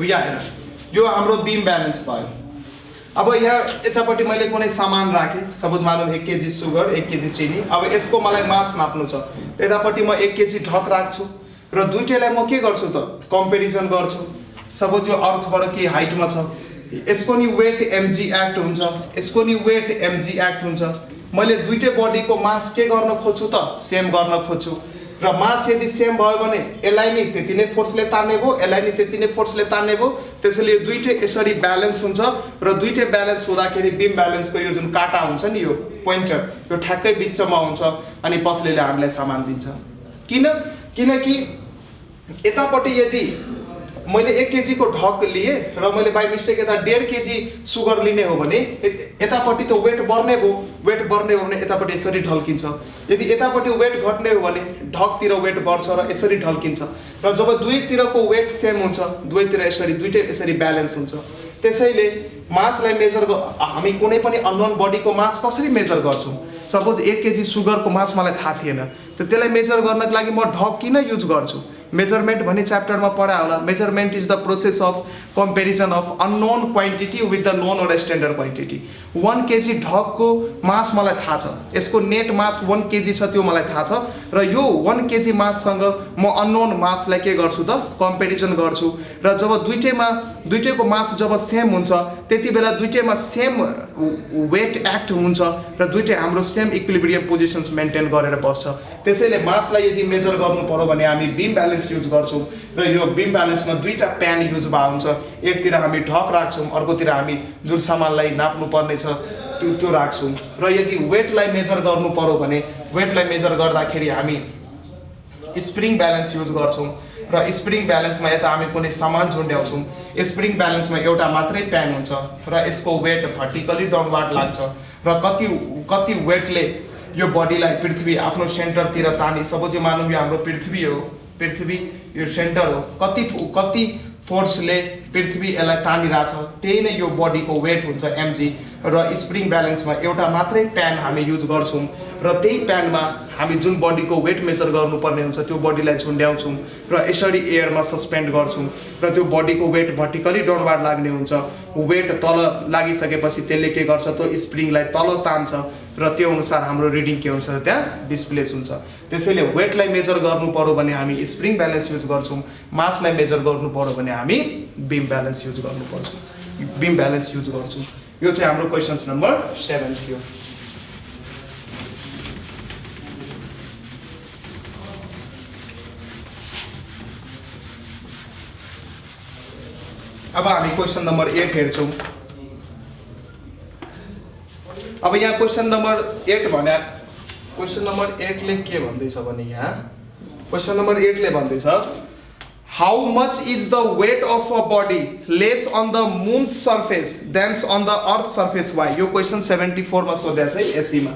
यहाँ हेर यो हाम्रो बीम ब्यालेन्स भयो अब यहाँ यतापट्टि मैले कुनै सामान राखेँ सपोज मानौँ 1 केजी सुगर 1 केजी चिनी अब यसको मलाई मास नाप्नु छ यतापट्टि म 1 केजी ढक राख्छु र दुईटैलाई म के गर्छु त कम्पेरिजन गर्छु सपोज यो अर्थबाट के हाइटमा छ यसको नि वेट mg एक्ट हुन्छ यसको नि वेट mg एक्ट हुन्छ मैले दुईटै बडीको मास के गर्न खोज्छु त सेम गर्न खोज्छु र मास यदि सेम भयो भने यसलाई नि त्यति नै फोर्सले तान्ने भयो यसलाई नि त्यति नै फोर्सले तान्ने भयो त्यसैले यो दुईटै यसरी ब्यालेन्स हुन्छ र दुईटै ब्यालेन्स हुँदाखेरि बीम ब्यालेन्सको यो जुन काटा हुन्छ नि यो पोइन्टर यो ठ्याक्कै बिचमा हुन्छ अनि पसलेले हामीलाई सामान दिन्छ किनकि यतापट्टि यदि मैले 1 केजी को ढक लिए र मैले बाई मिस्टेक यता 1.5 केजी सुगर लिने हो भने यतापट्टि त वेट बढ्ने भयो भने यतापट्टि यसरी ढल्किन्छ। यदि यतापट्टि वेट घट्ने हो भने ढकतिर वेट बढ्छ र यसरी ढल्किन्छ। र जब दुईतिरको वेट सेम हुन्छ, दुवैतिर यसरी दुईटै यसरी ब्यालेन्स हुन्छ। त्यसैले मासलाई मेजर हामी कुनै पनि अननोन बडीको मास कसरी मेजर गर्छौँ? सपोज 1 केजी सुगरको मास मलाई थाहा थिएन, त त्यसलाई मेजर गर्नको लागि म ढक किन युज गर्छु? मेजरमेन्ट भन्ने च्याप्टरमा पढायो होला। Measurement is the process of comparison of unknown quantity with the known or standard quantity. 1 KG ढकको मास मलाई थाहा छ, यसको नेट मास 1 केजी छ, त्यो मलाई थाहा छ र यो 1 केजी माससँग म अननोन मासलाई के गर्छु त कम्पेरिजन गर्छु। र जब दुईटैको मास जब सेम हुन्छ त्यति बेला दुईटैमा सेम वेट एक्ट हुन्छ र दुईटै हाम्रो सेम इक्विलिब्रियम पोजिसन्स मेन्टेन गरेर बस्छ। त्यसैले मासलाई यदि मेजर गर्नु पर्यो भने हामी बीम ब्यालेन्स युज गर्छौँ र यो बीम ब्यालेन्समा दुईटा प्यान युज भएको हुन्छ। एकतिर हामी ढक राख्छौँ, अर्कोतिर हामी जुन सामानलाई नाप्नु पर्ने छ त्यो राख्छौँ। र यदि वेटलाई मेजर गर्नु पर्यो भने वेटलाई मेजर गर्दाखेरि हामी स्प्रिङ ब्यालेन्स युज गर्छौँ र स्प्रिङ ब्यालेन्समा यता हामी कुनै सामान झुन्ड्याउँछौँ। स्प्रिङ ब्यालेन्समा एउटा मात्रै प्यान हुन्छ र यसको वेट भर्टिकली डाउनवार्ड लाग्छ र कति वेटले यो बडीलाई पृथ्वी आफ्नो सेन्टरतिर तानी। सपोज यो मानौँ यो हाम्रो पृथ्वी हो, पृथ्वी यो सेन्टर हो, कति फोर्सले पृथ्वी यसलाई तानिरहेछ त्यही नै यो बडीको वेट हुन्छ mg। र स्प्रिङ ब्यालेन्समा एउटा मात्रै प्यान हामी युज गर्छौँ र त्यही प्यानमा हामी जुन बडीको वेट मेजर गर्नुपर्ने हुन्छ त्यो बडीलाई झुन्ड्याउँछौँ र यसरी एयरमा सस्पेन्ड गर्छौँ र त्यो बडीको वेट भर्टिकली डाउनवार्ड लाग्ने हुन्छ। वेट तल लागिसकेपछि त्यसले के गर्छ त स्प्रिङलाई तल तान्छ र त्यो अनुसार हाम्रो रिडिङ के हुन्छ त्यहाँ डिस्प्लेस हुन्छ। त्यसैले वेटलाई मेजर गर्नु पर्यो भने हामी स्प्रिङ ब्यालेन्स युज गर्छौँ, मासलाई मेजर गर्नु पर्यो भने हामी बीम ब्यालेन्स युज गर्छौँ। यो चाहिँ हाम्रो क्वेसन नम्बर 7 थियो। अब हामी क्वेसन नम्बर 8 हेर्छौँ। अब यहाँ क्वेसन नम्बर 8 भने क्वेसन नम्बर 8 ले के भन्दैछ भने यहाँ क्वेसन नम्बर 8 ले भन्दैछ how much is the weight of a body less on the moon surface than on the earth surface why. यो क्वेसन 74 मा सोधेको छ एसई मा।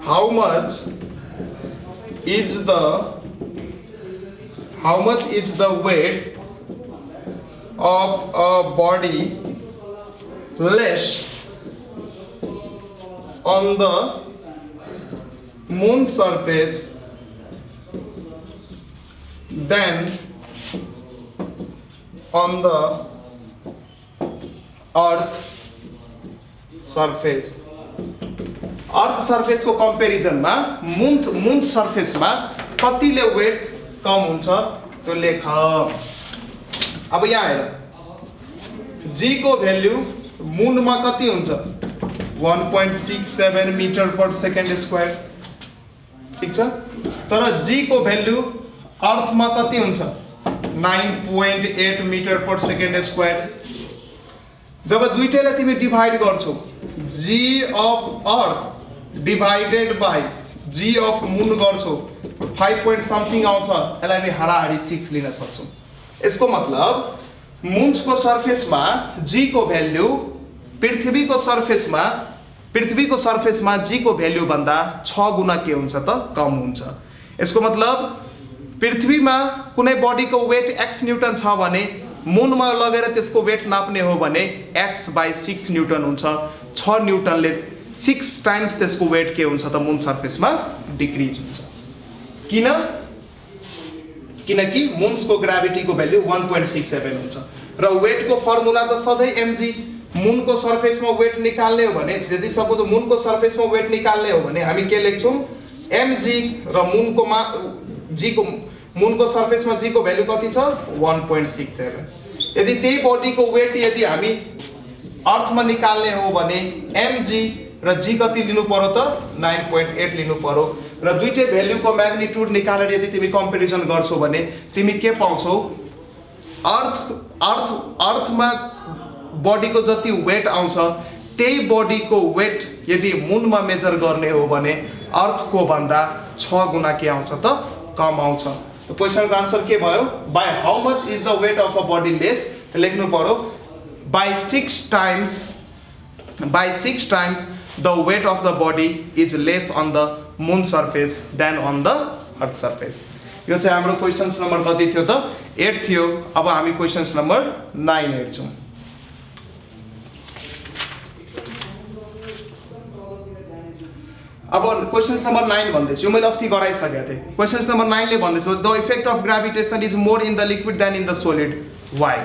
How much is the weight of a body less on the moon surface than on the earth surface। Earth surface को comparison में moon surface में कतिले weight कम हुन्छ त्यो लेख। अब यहाँ हेर जी को भ्याल्यु मून में कति हुन्छ 1.67 मीटर पर सेकेन्ड स्क्वायर, ठीक छ। तर जी को भ्याल्यु अर्थ में कति हुन्छ 9.8 मीटर पर सेकेन्ड स्क्वायर। जब दुईटैलाई तिमी डिभाइड गर्छौ g of earth divided by g of moon गर्छौ 5 point something आउँछ। यसलाई हामी हाराहारी 6 लिन सक्छौं। यसको मतलब मून्स को सर्फेस में जी को भ्याल्यु पृथ्वी को सर्फेस में जी को भ्याल्यु भन्दा 6 गुना के हुन्छ त कम हुन्छ। यसको मतलब पृथ्वी में कुनै बॉडी को वेट x न्यूटन छ भने मून में लगेर त्यसको वेट नाप्ने हो भने x/6 न्यूटन हुन्छ। 6 न्यूटनले 6 टाइम्स त्यसको वेट के हुन्छ त मून सर्फेस में डिक्रिज हुन्छ। किनकि मून्स को ग्रेभिटी को भ्याल्यु 1.67 हुन्छ र वेट को फर्मुला त सधैं mg। मून को सर्फेस में वेट निकाल्ने हो भने यदि सपोज मून को सर्फेस में वेट निकाल्ने हो भने हामी के लेख्छौं mg र मून को सर्फेस में g को भ्याल्यु कति छ 1.67। यदि त्यही बॉडी को वेट यदि हामी अर्थ में निकाल्ने हो भने mg र g कति लिनु पर्यो त 9.8 लिनु पर्यो र दुईटै भ्याल्यु को म्याग्निट्युड निकालेर यदि तिमी कम्पेरिजन गर्छौ भने तिमी के पाउँछौ अर्थ में बॉडी को जति वेट आउँछ त्यही बॉडी को वेट यदि मून में मेजर गर्ने हो भने अर्थ को भन्दा 6 गुना के आउँछ त कम आउँछ। क्वेशनको आन्सर के भयो by how much is the weight of a body less लेख्नु पर्यो by 6 times the weight of the body is less on the moon surface than on the earth surface. यो चाहिँ हाम्रो क्वेशन्स नम्बर कति थियो त 8 थियो. अब हामी क्वेशन्स नम्बर 9 हेर्छौं. अब क्वेशन्स नम्बर 9 भन्दैछु यो मैले अस्ति गराइसकेको थिएँ. क्वेशन्स नम्बर 9 ले भन्दैछ the effect of gravitation is more in the liquid than in the solid. Why?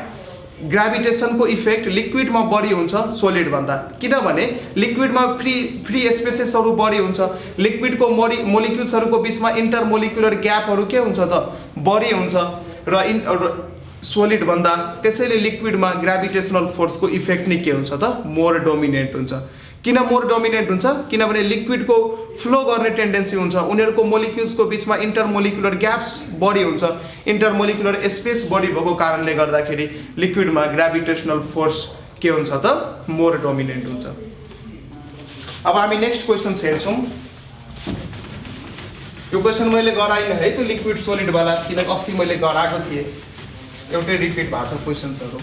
ग्रेभिटेसनको इफेक्ट लिक्विडमा बढी हुन्छ सोलिड भन्दा. किनभने लिक्विडमा फ्री स्पेसेसहरू बढी हुन्छ. लिक्विडको मोलिक्युल्सहरूको बीचमा इंटर मोलिक्युलर ग्यापहरू के हुन्छ त बढी हुन्छ र सोलिड भन्दा. त्यसैले लिक्विडमा ग्रेभिटेसनल फोर्सको इफेक्ट नै के हुन्छ त मोर डोमिनेन्ट हुन्छ. किन मोर डोमिनेन्ट हुन्छ? किनभने लिक्विडको फ्लो गर्ने टेन्डेन्सी हुन्छ. उनीहरूको मोलिक्युल्सको बीचमा इंटर मोलिक्युलर ग्याप्स बढी हुन्छ. इंटर मोलिक्युलर स्पेस बढी भएको कारणले गर्दाखेरि लिक्विडमा ग्रेभिटेसनल फोर्स के हुन्छ त मोर डोमिनेन्ट हुन्छ. अब हामी नेक्स्ट क्वेशन हेर्छौं. यो क्वेशन मैले गराइनँ है त्यो लिक्विड सोलिड वाला, किनकि अस्ति मैले गराएको थिएँ. एउटै रिपिट भएको छ क्वेशन्सहरु.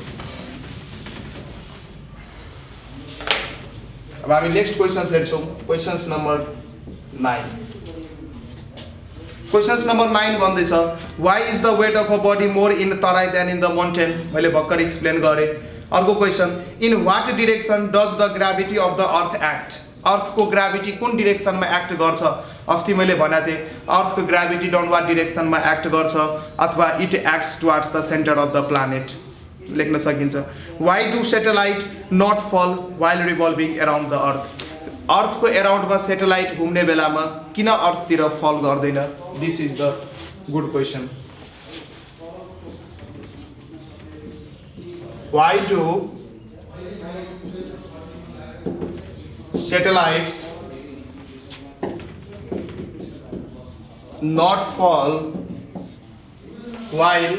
अब हामी नेक्स्ट क्वेशन्स हेर्छौं. Questions number 9. क्वेशन्स नम्बर 9 भन्दैछ why is the weight of a body more in Terai than in the mountain. मैले भर्खर एक्सप्लेन गरेँ. अर्को question in what direction does the gravity of the earth act. अर्थको gravity कुन डिरेक्सनमा act गर्छ? अस्ति मैले भनेको थिएँ अर्थको ग्रेभिटी डाउनवर्ड डिरेक्सनमा एक्ट गर्छ अथवा it acts towards the centre of the planet लेख्न सकिन्छ. व्हाई डु सैटेलाइट नट फल while revolving around the earth. अर्थको अराउन्डमा सैटेलाइट घुम्ने बेलामा किन अर्थतिर फल गर्दैन? This is the good question. Why do satellites not fall while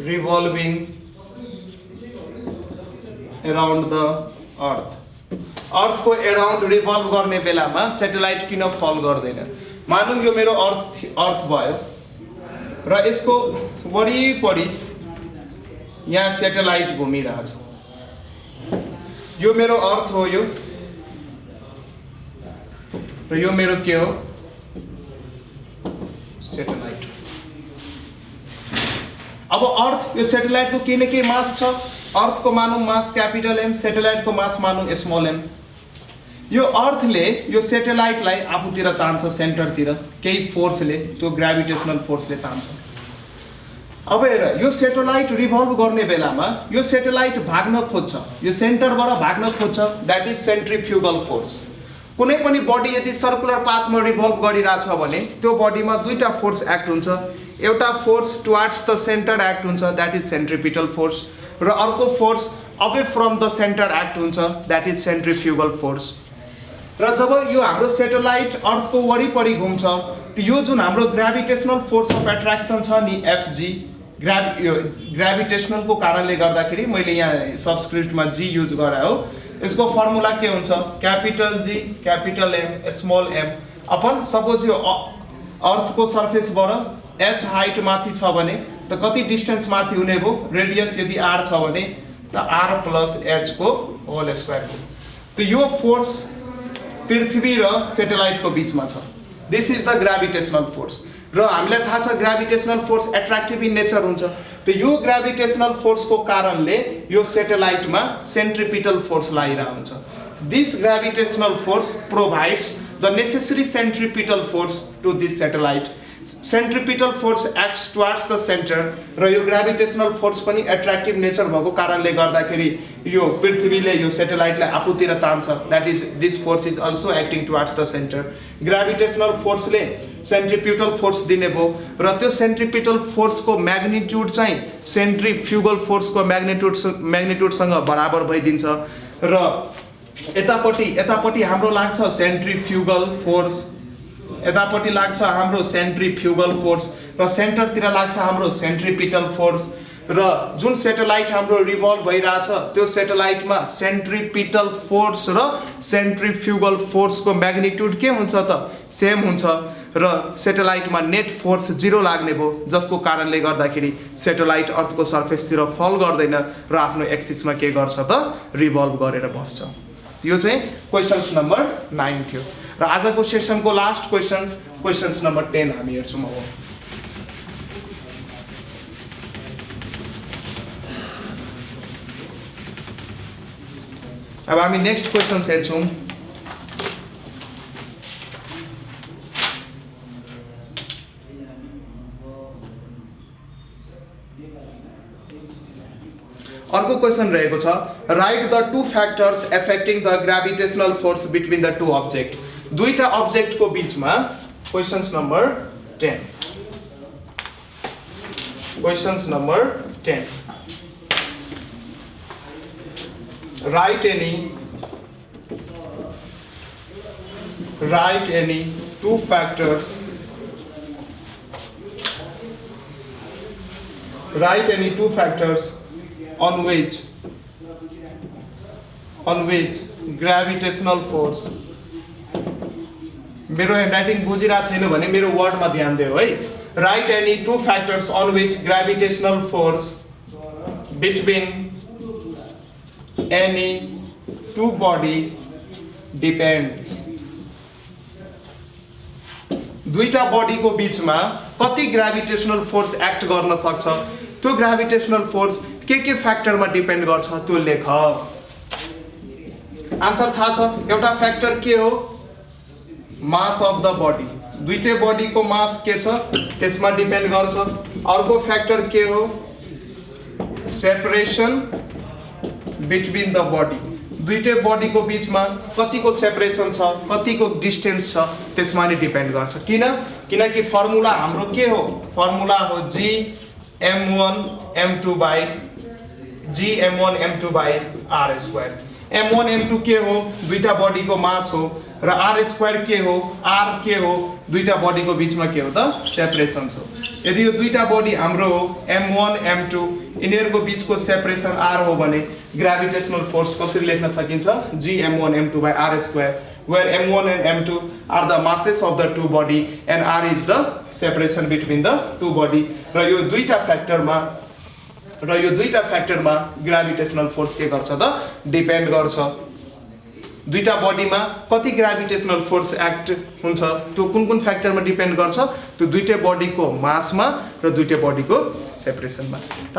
revolving around the earth. अर्थ को अराउन्ड रिभल्भ गर्ने बेलामा सैटेलाइट किन फल गर्दैन? मानौं यो मेरो अर्थ भयो र यसको वरिपरि यहाँ सैटेलाइट घुमिरहेछ. यो मेरो अर्थ हो यो र यो मेरो के हो सैटेलाइट. अब अर्थ यो सैटेलाइट को के न के मास छ. अर्थ को मानौं मास कैपिटल एम, सैटेलाइट को मास मानौं स्मॉल एम. यो अर्थले यो सैटेलाइटलाई आफूतिर तान्छ सेन्टरतिर केही फोर्सले, त्यो ग्रेभिटेसनल फोर्सले तान्छ. अब हेर यो सैटेलाइट रिभल्भ गर्ने बेलामा यो सैटेलाइट भाग्न खोज्छ, यो सेन्टरबाट भाग्न खोज्छ. That is centrifugal force. कुनै पनि बडी यदि सर्कुलर पाथमा रिभल्भ गरिरहेछ भने त्यो बडीमा दुईटा फोर्स एक्ट हुन्छ. एउटा force towards the centre act हुन्छ दैट इज सेन्ट्रिपिटल फोर्स र अर्को force away from the centre act हुन्छ दैट इज सेन्ट्रिफ्युगल फोर्स. र जब यो हाम्रो सैटेलाइट अर्थको वरिपरि घुम्छ यो जुन हाम्रो ग्रेभिटेसनल फोर्स अफ एट्र्याक्सन छ नि एफजी, ग्रेभिटेसनल को कारणले गर्दाखेरि मैले यहाँ सबस्क्रिप्टमा जी युज गरे हो. यसको फर्मुला के हुन्छ capital G capital M small m upon. Suppose यो अर्थको सर्फेसबाट एच हाइट माथि छ भने त कति डिस्टेन्स माथि हुने भो रेडियस यदि आर छ भने त आर प्लस एच को होल स्क्वायर को. त यो फोर्स पृथ्वी र सैटेलाइट को बीचमा छ. This is the gravitational force. र हामीलाई थाहा छ gravitational force attractive in nature हुन्छ. त यो ग्रेभिटेसनल फोर्स को कारणले यो सैटेलाइटमा सेन्ट्रिपिटल फोर्स लागिरहेको हुन्छ. This gravitational force provides the necessary centripetal force to this satellite. Centripetal force acts towards the centre र यो ग्रेभिटेसनल फोर्स पनि एट्र्याक्टिभ नेचर भएको कारणले गर्दाखेरि यो पृथ्वीले यो सैटेलाइटलाई आफूतिर तान्छ. That is this force is also acting towards the centre. Gravitational फोर्सले सेन्ट्रिपिटल फोर्स दिने भो र त्यो सेन्ट्रिपिटल फोर्सको म्याग्निट्युड चाहिँ सेन्ट्रिफ्युगल फोर्सको म्याग्निट्युडसँग बराबर भइदिन्छ. र यतापट्टि हाम्रो लाग्छ सेन्ट्रिफ्युगल फोर्स, यतापट्टि लाग्छ हाम्रो सेन्ट्रिफ्युगल फोर्स र सेन्टरतिर लाग्छ हाम्रो सेन्ट्रिपिटल फोर्स. र जुन सैटेलाइट हाम्रो रिभल्भ भइरहेछ त्यो सैटेलाइटमा सेन्ट्रिपिटल फोर्स र सेन्ट्रिफ्युगल फोर्सको म्याग्निट्युड के हुन्छ त सेम हुन्छ. र सेटेलाइटमा नेट फोर्स 0 लाग्ने भयो, जसको कारणले गर्दाखेरि सेटेलाइट अर्थको सर्फेसतिर फल गर्दैन र आफ्नो एक्सिसमा के गर्छ त रिभल्भ गरेर बस्छ। यो चाहिँ क्वेशन्स नम्बर 9 थियो र आजको सेसनको लास्ट क्वेशन्स नम्बर 10 हामी हेर्छौँ अब। अब हामी नेक्स्ट क्वेशन्स हेर्छौँ। अर्को क्वेशन रहेको छ, write the two factors affecting the gravitational force between the two object. दुईटा अब्जेक्टको बीचमा questions number 10। Questions number 10, write any two factors on which gravitational force, मेरो ह्यान्डराइटिङ बुझिरहेको छैन भने मेरो वर्डमा ध्यान दियो है। Write any two factors on which gravitational force between any two body depends। दुईटा बडीको बीचमा कति ग्राभिटेशनल फोर्स एक्ट गर्न सक्छ, त्यो ग्राभिटेशनल फोर्स के फ्याक्टरमा डिपेन्ड गर्छ त्यो लेख। आन्सर थाहा छ, एउटा फ्याक्टर के हो, मास अफ द बडी, दुईटै बडीको मास के छ त्यसमा डिपेन्ड गर्छ। अर्को फ्याक्टर के हो, सेपरेसन बिट्विन द बडी, दुईटै बडीको बीचमा कतिको सेपरेसन छ, कतिको डिस्टेन्स छ त्यसमा नि डिपेन्ड गर्छ। किनकि फर्मुला हाम्रो के हो, फर्मुला हो Gm1m2 by r²। m1 m2 के हो, दुईटा बडीको मास हो, र r² के हो, r के हो, दुईटा बडीको बीचमा के हो त सेपरेसन हो। यदि यो दुईटा बडी हाम्रो हो m1 m2, यिनीहरूको बीचको सेपरेसन r हो भने ग्राभिटेशनल फोर्स कसरी लेख्न सकिन्छ, Gm1m2 by r², where m1 and m2 are the masses of the two body and r is the separation between the two body। र यो दुईटा फ्याक्टरमा ग्राभिटेशनल फोर्स के गर्छ त डिपेन्ड गर्छ। दुईटा बडीमा कति ग्राभिटेशनल फोर्स एक्ट हुन्छ त्यो कुन फ्याक्टरमा डिपेन्ड गर्छ, त्यो दुईटै बडीको मासमा र दुईटै बडीको सेपरेसनमा। त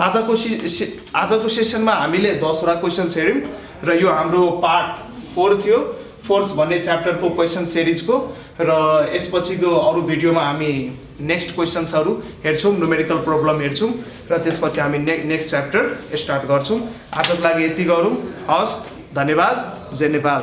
आजको सेसनमा हामीले 10 वटा क्वेशन्स हेर्यौँ र यो हाम्रो पार्ट 4 थियो, फोर्स भन्ने च्याप्टरको क्वेशन सिरिजको। र यसपछिको अरू भिडियोमा हामी नेक्स्ट क्वेशन्सहरू हेर्छौँ, न्युमेरिकल प्रब्लम हेर्छौँ र त्यसपछि हामी नेक्स्ट च्याप्टर स्टार्ट गर्छौँ। आजको लागि यति गरौँ। हस्, धन्यवाद। जय नेपाल।